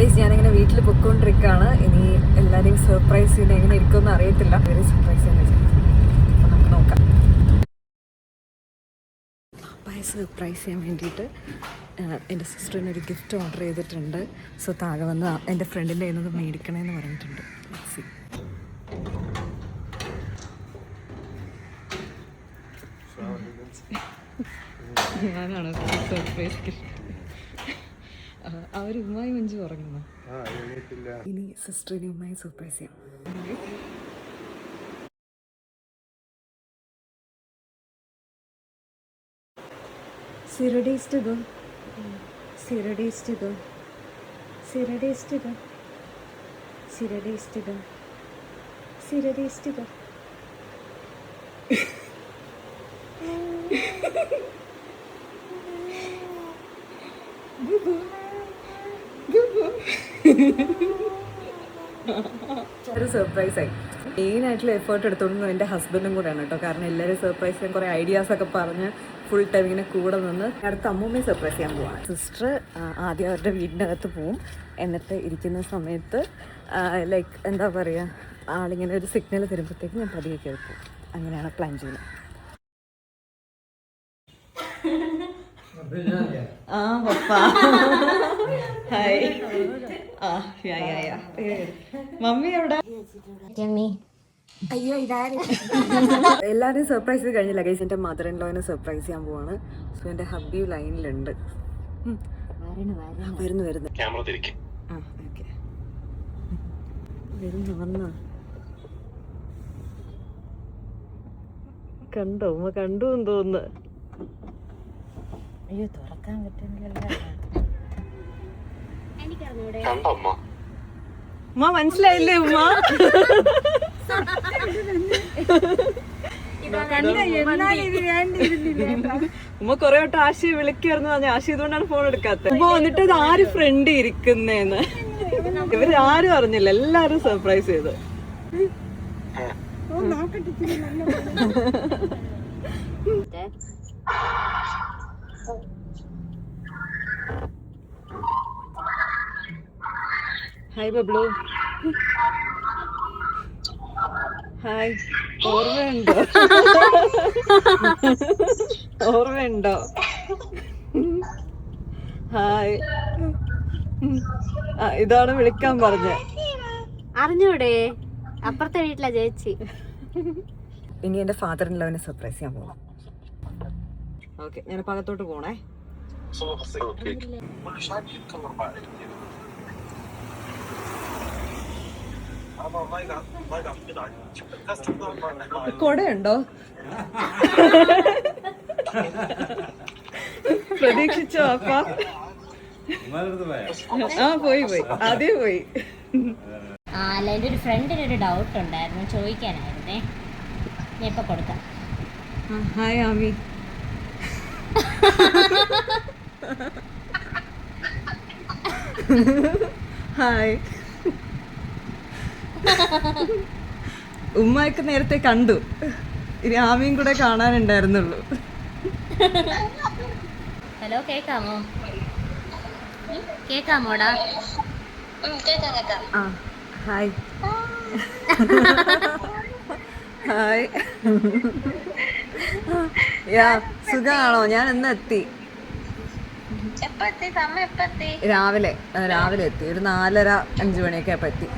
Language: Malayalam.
ഗൈസ്, ഞാനിങ്ങനെ വീട്ടിൽ പൊയ്ക്കൊണ്ടിരിക്കുകയാണ്. ഇനി എല്ലാവരെയും സർപ്രൈസ് ചെയ്യുന്നത് എങ്ങനെ ഇരിക്കുമെന്ന് അറിയത്തില്ല. വെരി സർപ്രൈസ് ചെയ്യുന്ന അപ്പോൾ നമുക്ക് നോക്കാം. പപ്പായെ സർപ്രൈസ് ചെയ്യാൻ വേണ്ടിയിട്ട് എൻ്റെ സിസ്റ്ററിനൊരു ഗിഫ്റ്റ് ഓർഡർ ചെയ്തിട്ടുണ്ട്. സോ താഴെ വന്ന് എൻ്റെ ഫ്രണ്ടിൻ്റെ കയ്യിൽ നിന്ന് മേടിക്കണമെന്ന് പറഞ്ഞിട്ടുണ്ട്. ഞാനാണ് സർപ്രൈസ് ഗിഫ്റ്റ്. അവർ ഉമ്മായി മഞ്ജു ഉറങ്ങുന്നു. ഇനി സിസ്റ്ററിനെ ഉമ്മായി സർപ്രൈസ് ചെയ്യാം. Zero days to go. 0 days to go. 0 days to go. 0 days to go. 0 days to go. ഒരു സർപ്രൈസായി. മെയിനായിട്ടുള്ള എഫേർട്ട് എടുത്തോണ്ടുന്നത് എൻ്റെ ഹസ്ബൻഡും കൂടെയാണ് കേട്ടോ. കാരണം എല്ലാവരും സർപ്രൈസ് ചെയ്യാൻ കുറേ ഐഡിയാസൊക്കെ പറഞ്ഞ് ഫുൾ ടൈം ഇങ്ങനെ കൂടെ നിന്ന് അടുത്ത അമ്മൂമ്മയെ സർപ്രൈസ് ചെയ്യാൻ പോവാണ്. സിസ്റ്റർ ആദ്യം അവരുടെ വീടിൻ്റെ അകത്ത് പോവും. എന്നിട്ട് ഇരിക്കുന്ന സമയത്ത് ലൈക്ക് എന്താ പറയുക, ആളിങ്ങനെ ഒരു സിഗ്നൽ തരുമ്പോഴത്തേക്ക് ഞാൻ പതിയെ കേൾക്കും. അങ്ങനെയാണ് പ്ലാൻ ചെയ്യുന്നത്. ആ പപ്പ ഹായ്. മമ്മി എവിടെ? അയ്യോ എല്ലാവരെയും സർപ്രൈസ് ചെയ്ത് കഴിഞ്ഞില്ല ഗൈസ്. എൻ്റെ മദർ ഇൻ ലോനെ സർപ്രൈസ് ചെയ്യാൻ പോവാണ്. സോ എൻ്റെ ഹബ്ബി ലൈനിലുണ്ട്. വരുന്നു വരുന്നു വന്ന കണ്ടോ ഉമ്മ? കണ്ടു എന്ന് തോന്നുന്നു. അയ്യോ തുറക്കാൻ പറ്റുന്നില്ലല്ലോ. ഉമ്മ മനസ്സിലായില്ലേ ഉമ്മ? ഉമ്മ കൊറേ വട്ടം ആശയെ വിളിക്കായിരുന്നു. ആശയ ഇതുകൊണ്ടാണ് ഫോൺ എടുക്കാത്തത്. ഉമ്മ വന്നിട്ട് ഇത് ആര് ഫ്രണ്ട് ഇരിക്കുന്നേന്ന് ഇവരാരും അറിഞ്ഞില്ല. എല്ലാരും സർപ്രൈസ് ചെയ്ത്. ഹായ് ബബ്ലു. ഹായ്. ഓർമ്മയുണ്ടോ? ഓർമ്മയുണ്ടോ? ഹായ്. ഇതാണ് വിളിക്കാൻ പറഞ്ഞ. അറിഞ്ഞൂടെ? അപ്പുറത്തെ വീട്ടിലാ ചേച്ചി. ഇനി എന്റെ ഫാദർ ഇൻ ലോനെ സർപ്രൈസ് ചെയ്യാൻ പോകണം. ഓക്കെ, ഞാൻ അകത്തോട്ട് പോണേ. കൊടയുണ്ടോ? പ്രതീക്ഷിച്ചോ അപ്പ? ആ പോയി ആദ്യം പോയി. അല്ല, എൻ്റെ ഒരു ഫ്രണ്ടിന് ഒരു ഡൗട്ട് ഉണ്ടായിരുന്നു, ചോദിക്കാനായിരുന്നേ. ഞാൻ ഇപ്പൊ കൊടുക്കാം. ഹായ് ആമി. ഹായ്. ഉമ്മയൊക്കെ നേരത്തെ കണ്ടു. ഇനി ആമിയും കൂടെ കാണാനുണ്ടായിരുന്നുള്ളൂ. ഹലോ, കേക്കാമോ? കേക്കാമോടാ? ആ ഹായ്. ഹായ്. യാ സുഖാണോ? ഞാൻ ഇന്ന് എത്തി. രാവിലെ എത്തി. ഒരു 4:30-5 മണിയൊക്കെ ആയപ്പോ എത്തി.